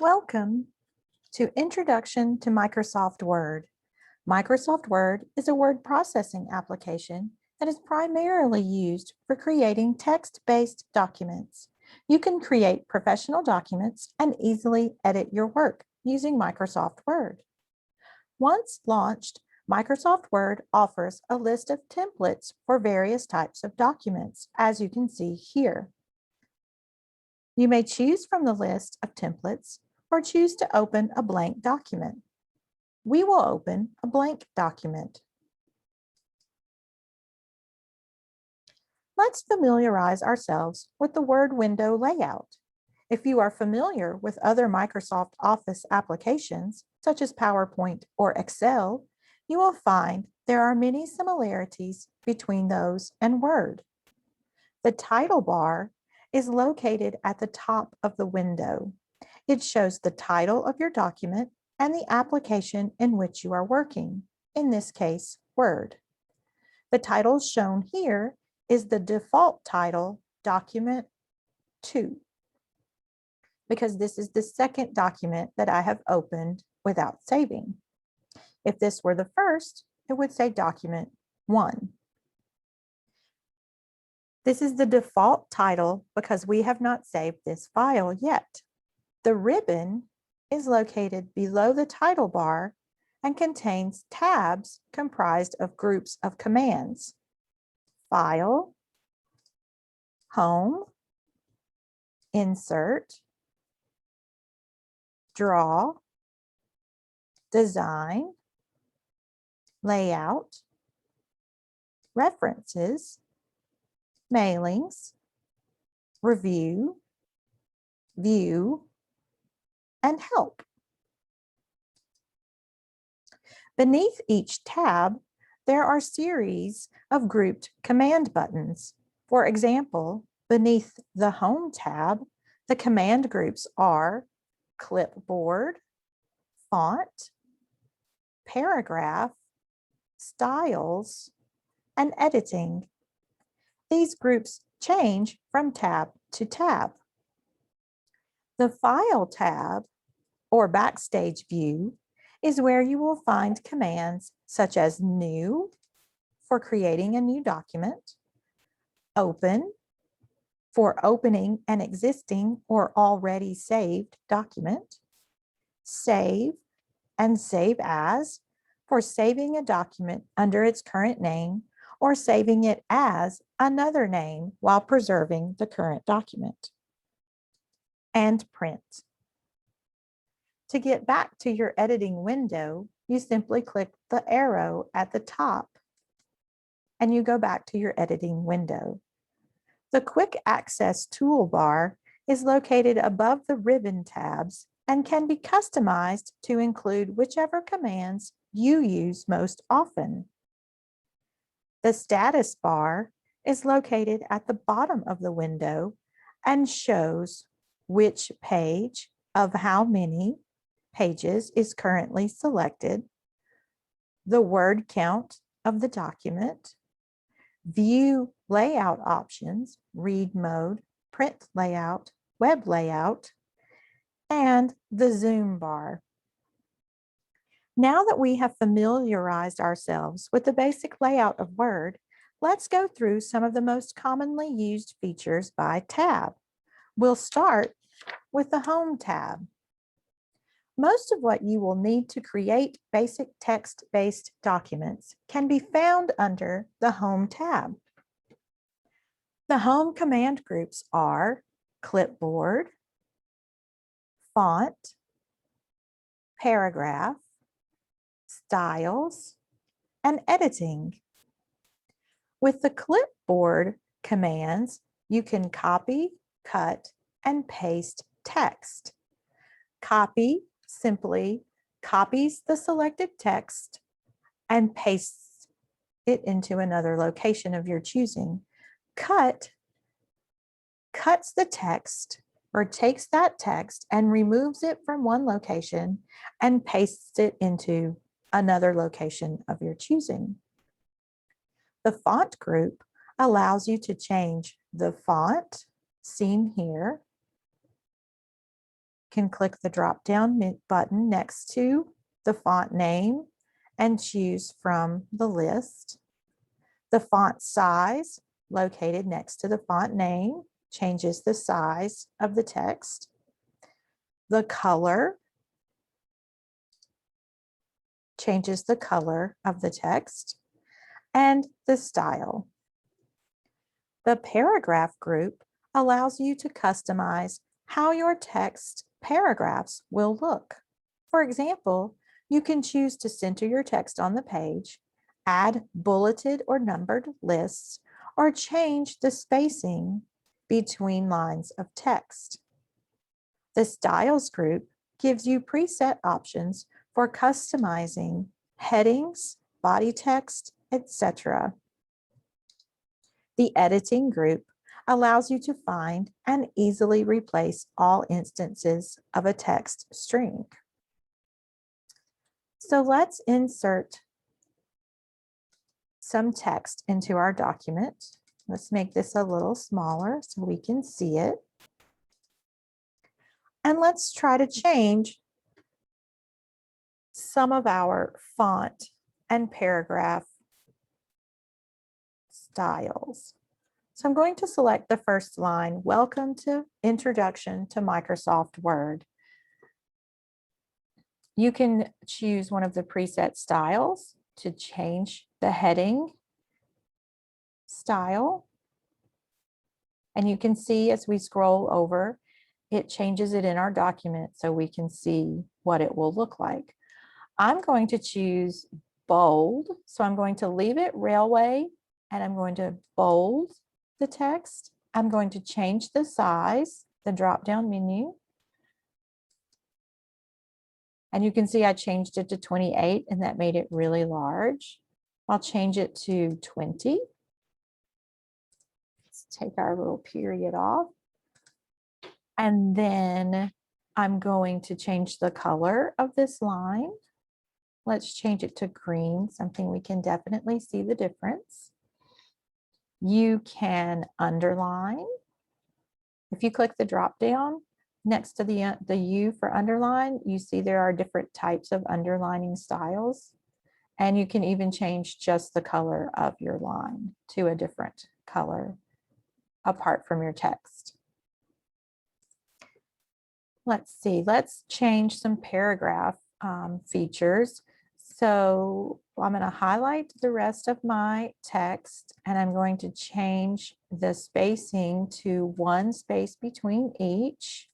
Welcome to Introduction to Microsoft Word. Microsoft Word is a word processing application that is primarily used for creating text-based documents. You can create professional documents and easily edit your work using Microsoft Word. Once launched, Microsoft Word offers a list of templates for various types of documents, as you can see here. You may choose from the list of templates or choose to open a blank document. We will open a blank document. Let's familiarize ourselves with the Word window layout. If you are familiar with other Microsoft Office applications, such as PowerPoint or Excel, you will find there are many similarities between those and Word. The title bar is located at the top of the window. It shows the title of your document and the application in which you are working, in this case, Word. The title shown here is the default title, Document 2, because this is the second document that I have opened without saving. If this were the first, it would say Document 1. This is the default title because we have not saved this file yet. The ribbon is located below the title bar and contains tabs comprised of groups of commands: File, Home, Insert, Draw, Design, Layout, References, Mailings, Review, View, and Help. Beneath each tab, there are series of grouped command buttons. For example, beneath the Home tab, the command groups are Clipboard, Font, Paragraph, Styles, and Editing. These groups change from tab to tab. The File tab, or Backstage View, is where you will find commands such as New, for creating a new document, Open, for opening an existing or already saved document, Save and Save As, for saving a document under its current name or saving it as another name while preserving the current document, and Print. To get back to your editing window, you simply click the arrow at the top and you go back to your editing window. The Quick Access toolbar is located above the ribbon tabs and can be customized to include whichever commands you use most often. The status bar is located at the bottom of the window and shows which page of how many pages is currently selected, the word count of the document, view layout options, read mode, print layout, web layout, and the zoom bar. Now that we have familiarized ourselves with the basic layout of Word, let's go through some of the most commonly used features by tab. We'll start with the Home tab. Most of what you will need to create basic text-based documents can be found under the Home tab. The Home command groups are Clipboard, Font, Paragraph, Styles, and Editing. With the Clipboard commands, you can copy, cut, and paste text. Copy simply copies the selected text and pastes it into another location of your choosing. Cut cuts the text or takes that text and removes it from one location and pastes it into another location of your choosing. The font group allows you to change the font, seen here, can click the drop-down button next to the font name and choose from the list. The font size, located next to the font name, changes the size of the text. The color changes the color of the text, and the style. The paragraph group allows you to customize how your text paragraphs will look. For example, you can choose to center your text on the page, add bulleted or numbered lists, or change the spacing between lines of text. The styles group gives you preset options for customizing headings, body text, etc. The editing group allows you to find and easily replace all instances of a text string. So let's insert some text into our document. Let's make this a little smaller so we can see it. And let's try to change some of our font and paragraph styles. So I'm going to select the first line, Welcome to Introduction to Microsoft Word. You can choose one of the preset styles to change the heading style. And you can see as we scroll over, it changes it in our document so we can see what it will look like. I'm going to choose bold. So I'm going to leave it railway and I'm going to bold the text. I'm going to change the size, the drop-down menu. And you can see I changed it to 28 and that made it really large. I'll change it to 20. Let's take our little period off. And then I'm going to change the color of this line. Let's change it to green, something we can definitely see the difference. You can underline. If you click the drop down next to the U for underline, you see there are different types of underlining styles. And you can even change just the color of your line to a different color apart from your text. Let's see, let's change some paragraph features. So I'm going to highlight the rest of my text and I'm going to change the spacing to 1 space between each.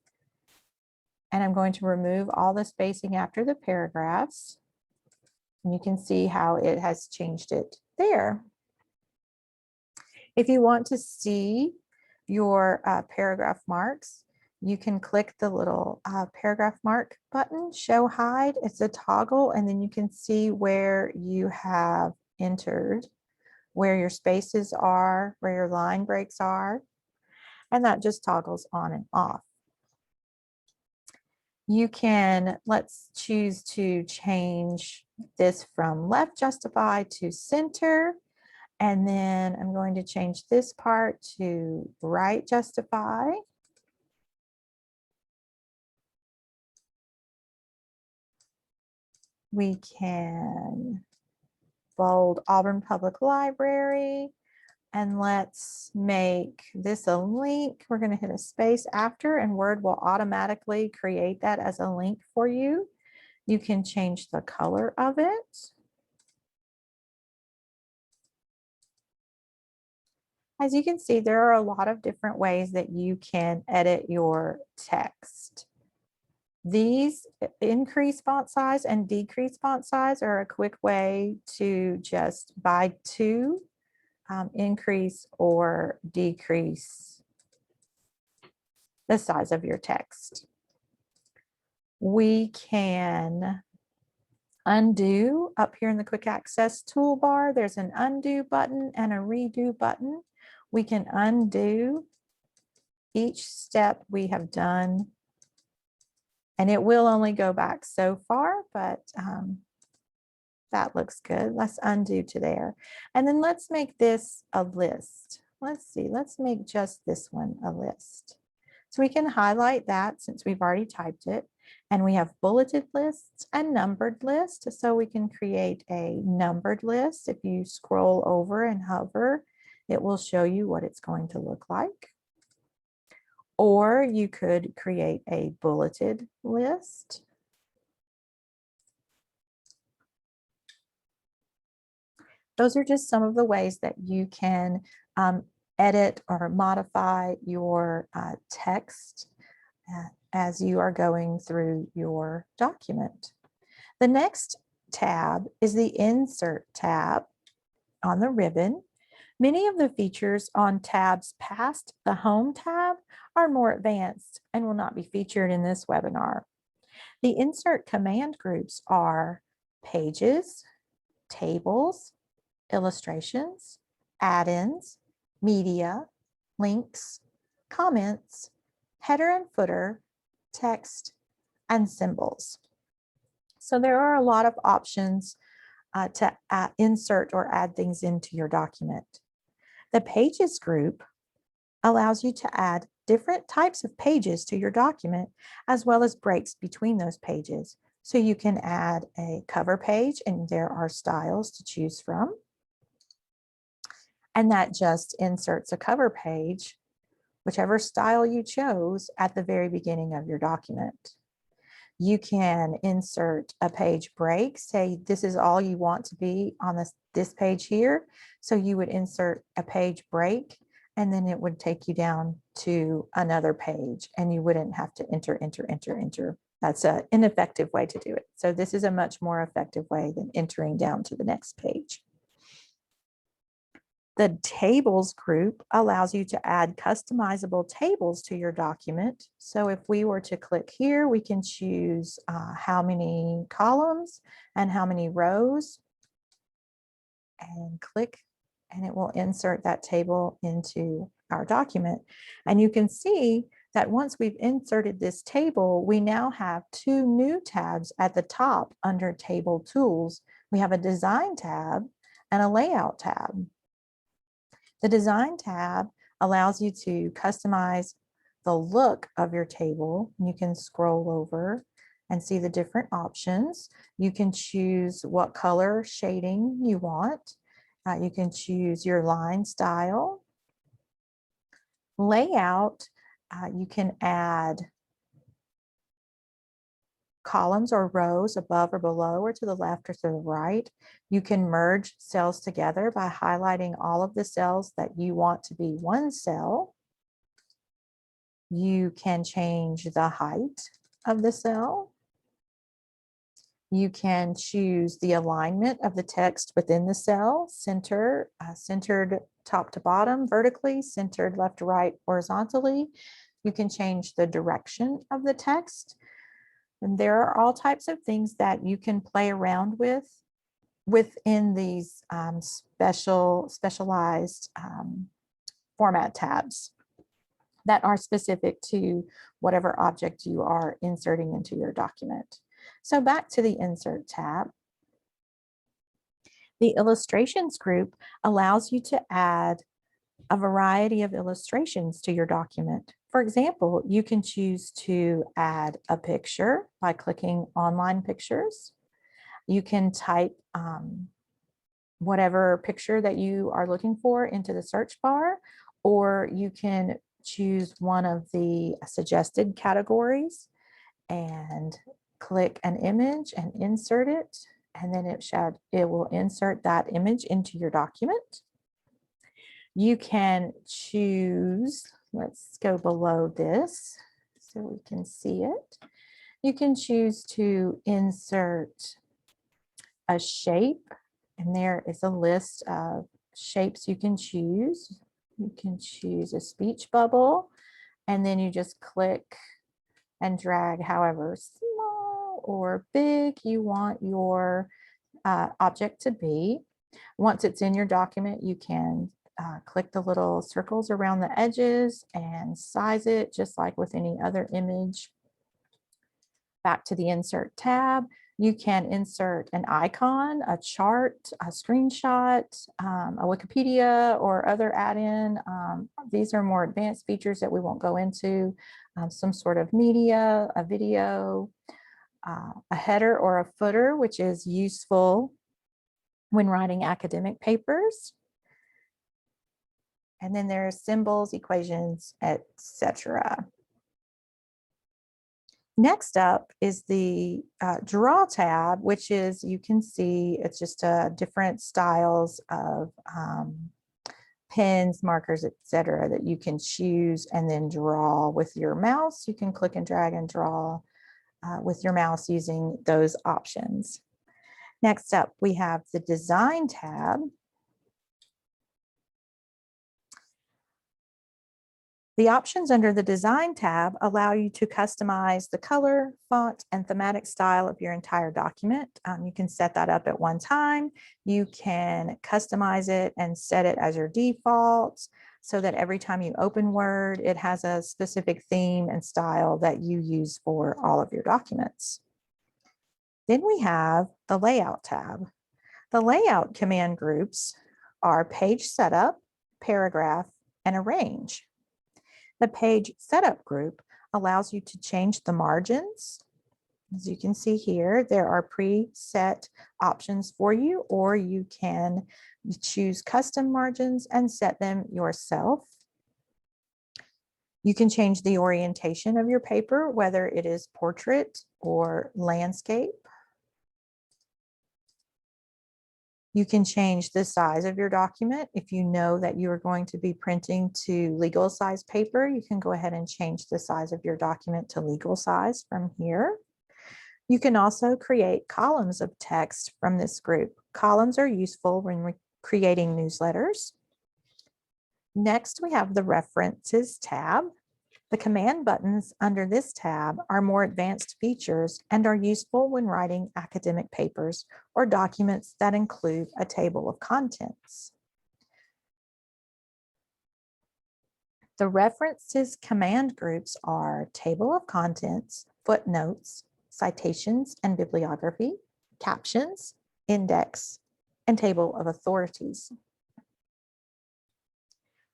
And I'm going to remove all the spacing after the paragraphs. And you can see how it has changed it there. If you want to see your paragraph marks, you can click the little paragraph mark button, show hide. It's a toggle, and then you can see where you have entered, where your spaces are, where your line breaks are, and that just toggles on and off. You can, let's choose to change this from left justify to center, and then I'm going to change this part to right justify. We can bold Auburn Public Library, and let's make this a link. We're going to hit a space after, and Word will automatically create that as a link for you. You can change the color of it. As you can see, there are a lot of different ways that you can edit your text. These increase font size and decrease font size are a quick way to just by 2 increase or decrease the size of your text. We can undo up here in the quick access toolbar. There's an undo button and a redo button. We can undo each step we have done. And it will only go back so far, but that looks good. Let's undo to there. And then let's make this a list. Let's see, let's make just this one a list. So we can highlight that since we've already typed it. And we have bulleted lists and numbered lists. So we can create a numbered list. If you scroll over and hover, it will show you what it's going to look like. Or you could create a bulleted list. Those are just some of the ways that you can edit or modify your text as you are going through your document. The next tab is the Insert tab on the ribbon. Many of the features on tabs past the Home tab are more advanced and will not be featured in this webinar. The Insert command groups are pages, tables, illustrations, add-ins, media, links, comments, header and footer, text, and symbols. So there are a lot of options to insert or add things into your document. The Pages group allows you to add different types of pages to your document, as well as breaks between those pages. So you can add a cover page, and there are styles to choose from. And that just inserts a cover page, whichever style you chose, at the very beginning of your document. You can insert a page break, say this is all you want to be on this page here. So you would insert a page break, and then it would take you down to another page, and you wouldn't have to enter. That's an ineffective way to do it. So this is a much more effective way than entering down to the next page. The Tables group allows you to add customizable tables to your document. So if we were to click here, we can choose how many columns and how many rows, and click, and it will insert that table into our document. And you can see that once we've inserted this table, we now have two new tabs at the top under Table Tools. We have a Design tab and a Layout tab. The Design tab allows you to customize the look of your table. You can scroll over and see the different options. You can choose what color shading you want. You can choose your line style. Layout, you can add columns or rows above or below, or to the left or to the right. You can merge cells together by highlighting all of the cells that you want to be one cell. You can change the height of the cell. You can choose the alignment of the text within the cell, centered top to bottom vertically, centered left to right horizontally. You can change the direction of the text. And there are all types of things that you can play around with within these specialized format tabs that are specific to whatever object you are inserting into your document. So back to the Insert tab. The Illustrations group allows you to add a variety of illustrations to your document. For example, you can choose to add a picture by clicking Online Pictures. You can type whatever picture that you are looking for into the search bar, or you can choose one of the suggested categories and click an image and insert it, and then it will insert that image into your document. You can choose, let's go below this so we can see it. You can choose to insert a shape, and there is a list of shapes you can choose. You can choose a speech bubble, and then you just click and drag however small or big you want your object to be. Once it's in your document, you can click the little circles around the edges and size it just like with any other image. Back to the Insert tab, You can insert an icon, a chart, a screenshot, a Wikipedia or other add-in. These are more advanced features that we won't go into. Some sort of media, a video, a header or a footer, which is useful when writing academic papers. And then there's symbols, equations, etc. Next up is the Draw tab, which is, you can see, it's just different styles of pens, markers, etc. that you can choose and then draw with your mouse. You can click and drag and draw with your mouse using those options. Next up, we have the Design tab. The options under the Design tab allow you to customize the color, font, and thematic style of your entire document. You can set that up at one time. You can customize it and set it as your default so that every time you open Word, it has a specific theme and style that you use for all of your documents. Then we have the Layout tab. The Layout command groups are Page Setup, Paragraph, and Arrange. The Page Setup group allows you to change the margins. As you can see here, there are preset options for you, or you can choose custom margins and set them yourself. You can change the orientation of your paper, whether it is portrait or landscape. You can change the size of your document. If you know that you are going to be printing to legal size paper, you can go ahead and change the size of your document to legal size from here. You can also create columns of text from this group. Columns are useful when creating newsletters. Next, we have the References tab. The command buttons under this tab are more advanced features and are useful when writing academic papers or documents that include a table of contents. The references command groups are table of contents, footnotes, citations and bibliography, captions, index, and table of authorities.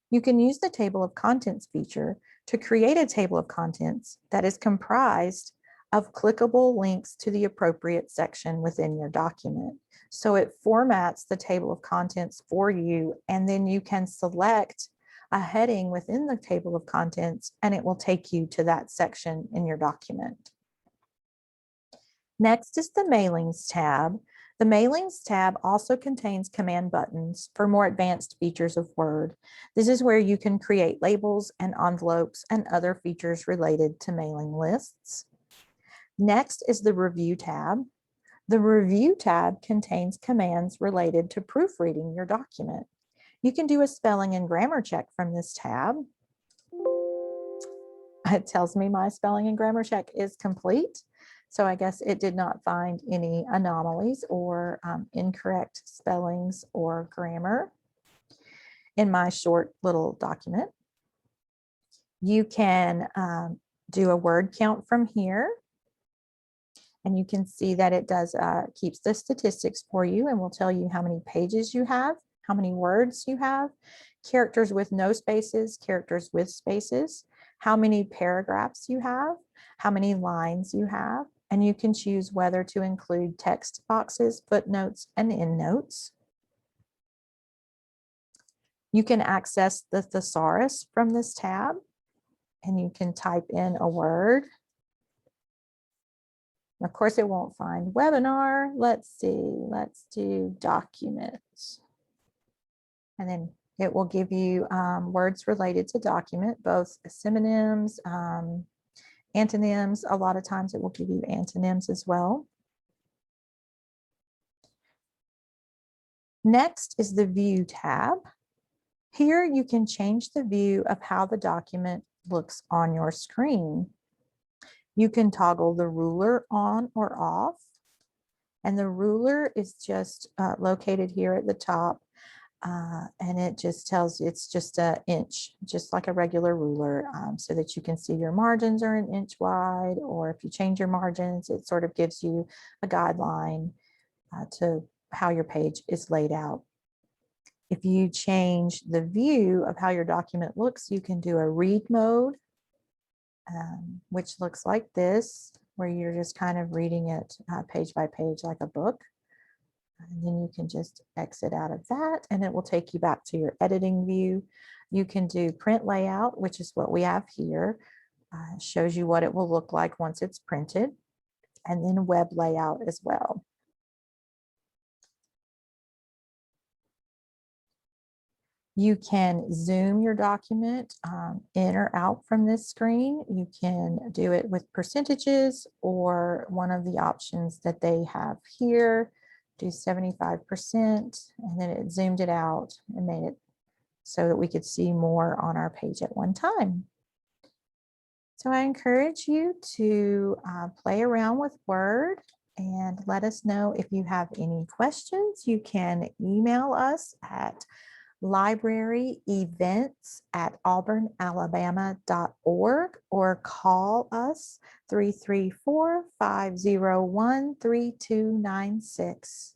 You can use the table of contents feature to create a table of contents that is comprised of clickable links to the appropriate section within your document. So it formats the table of contents for you, and then you can select a heading within the table of contents, and it will take you to that section in your document. Next is the Mailings tab. The Mailings tab also contains command buttons for more advanced features of Word. This is where you can create labels and envelopes and other features related to mailing lists. Next is the Review tab. The Review tab contains commands related to proofreading your document. You can do a spelling and grammar check from this tab. It tells me my spelling and grammar check is complete. So I guess it did not find any anomalies or incorrect spellings or grammar in my short little document. You can do a word count from here. And you can see that it does keeps the statistics for you and will tell you how many pages you have, how many words you have, characters with no spaces, characters with spaces, how many paragraphs you have, how many lines you have, and you can choose whether to include text boxes, footnotes, and endnotes. You can access the thesaurus from this tab, and you can type in a word. Of course, it won't find webinar. Let's see, let's do documents. And then it will give you words related to document, both synonyms, antonyms. A lot of times it will give you antonyms as well. Next is the View tab. Here you can change the view of how the document looks on your screen. You can toggle the ruler on or off, and the ruler is just located here at the top. And it just tells you it's just an inch, just like a regular ruler, so that you can see your margins are an inch wide, or if you change your margins, it sort of gives you a guideline to how your page is laid out. If you change the view of how your document looks, you can do a read mode, which looks like this, where you're just kind of reading it page by page like a book. And then you can just exit out of that and it will take you back to your editing view. You can do print layout, which is what we have here. Shows you what it will look like once it's printed, and then web layout as well. You can zoom your document in or out from this screen. You can do it with percentages or one of the options that they have here. Do 75%, and then it zoomed it out and made it so that we could see more on our page at one time. So I encourage you to play around with Word and let us know if you have any questions. You can email us at libraryevents@auburnalabama.org or call us 334-501-3296.